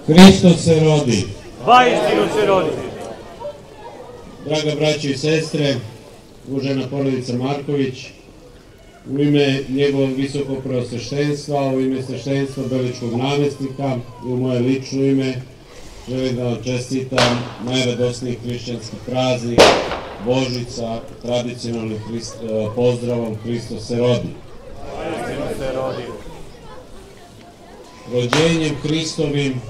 Hristos se rodi. Vaistinu se rodi. Draga braćo i sestre, uvažena porodica Marković, u ime njegovog visokog preosveštenstva, u ime sveštenstva Beličkog namestnika i u moje lično ime želim da vam čestitam najradosniji hrišćanski praznik Božica, tradicionalnim pozdravom Hristos se rodi. Vaistinu se rodi. Rođenjem Hristovim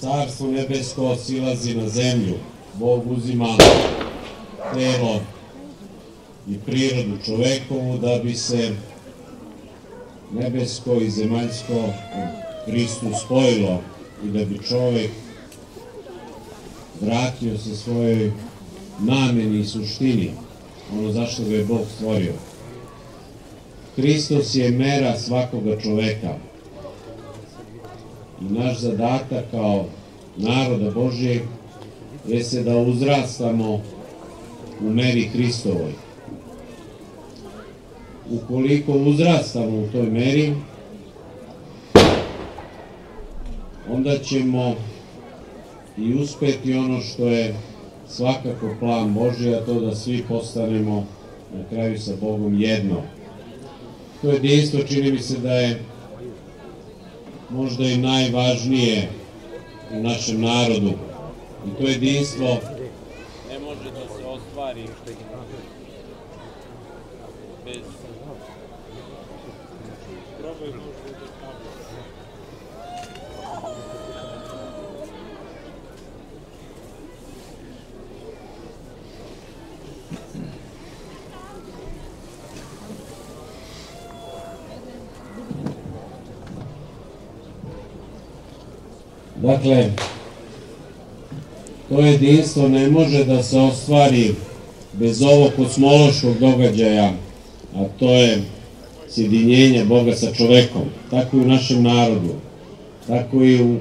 Carstvo nebesko silazi na zemlju, Bog uzima telo i prirodu čovekovu da bi se nebesko i zemaljsko u Hristu spojilo i da bi čovek vratio se svojoj nameni i suštini, ono zašto ga je Bog stvorio. Hristos je mera svakoga čoveka i naš zadatak kao naroda Božijeg jeste da uzrastamo u meri Hristovoj. Ukoliko uzrastamo u toj meri, onda ćemo i uspeti ono što je svakako plan Božji, a to da svi postanemo na kraju sa Bogom jedno. To jedinstvo čini mi se da je možda i najvažnije u našem narodu. I to jedinstvo ne može da se ostvari bez Dakle, to jedinstvo ne može da se ostvari bez ovog kosmološkog događaja, a to je sjedinjenje Boga sa čovekom. Tako i u našem narodu, tako i u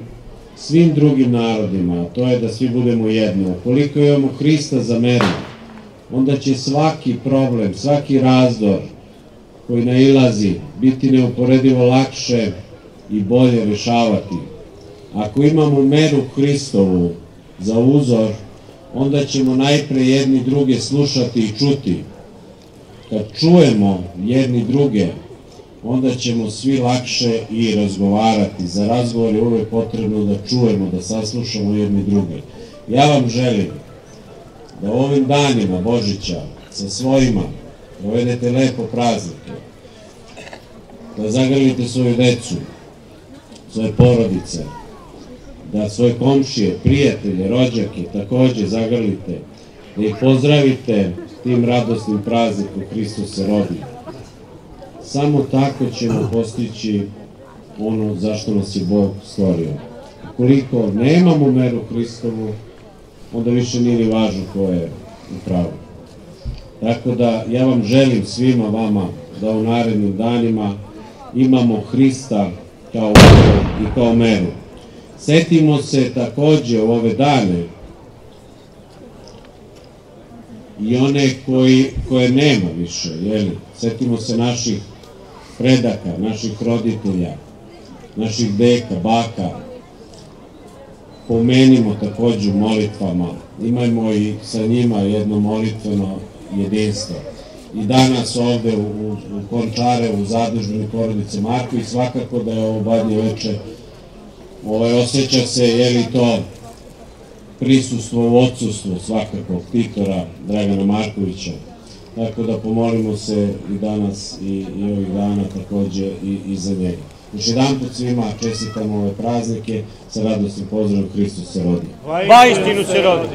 svim drugim narodima, a to je da svi budemo jedno. Ukoliko imamo Hrista za meru, onda će svaki problem, svaki razdor koji nailazi biti neuporedivo lakše i bolje rešavati. Ako imamo meru Hristovu za uzor, onda ćemo najpre jedni druge slušati i čuti. Kad čujemo jedni druge, onda ćemo svi lakše i razgovarati. Za razgovor je uvek potrebno da čujemo, da saslušamo jedni druge. Ja vam želim da u ovim danima Božića sa svojima provedete lepo praznike, da zagrlite svoju decu, svoje porodice, da svoje komšije, prijatelje, rođake takođe zagrlite, da ih pozdravite tim radosnim praznikom Hristos se rodi. Samo tako ćemo postići ono zašto nas je Bog stvorio. Ukoliko nemamo meru Hristovu, onda više nije ni važno ko je u pravu. Tako da ja vam želim svima vama da u narednim danima imamo Hrista kao uzor i kao meru. Setimo se takođe u ove dane i one koje nema više, setimo se naših predaka, naših roditelja, naših deka, baka. Pomenimo takođe u molitvama, imajmo i sa njima jedno molitveno jedinstvo. I danas ovde u Končarevu, u zadužbini porodice Marković, svakako da je ovo Badnje veče, osjeća se, to prisustvo u odsustvu svakako ktitora Dragana Markovića. Tako da pomolimo se i danas i ovih dana takođe i za njega. Još jedan put svima čestitamo ove praznike sa radosnim pozdravom Hristos se rodi. Vaistinu se rodi.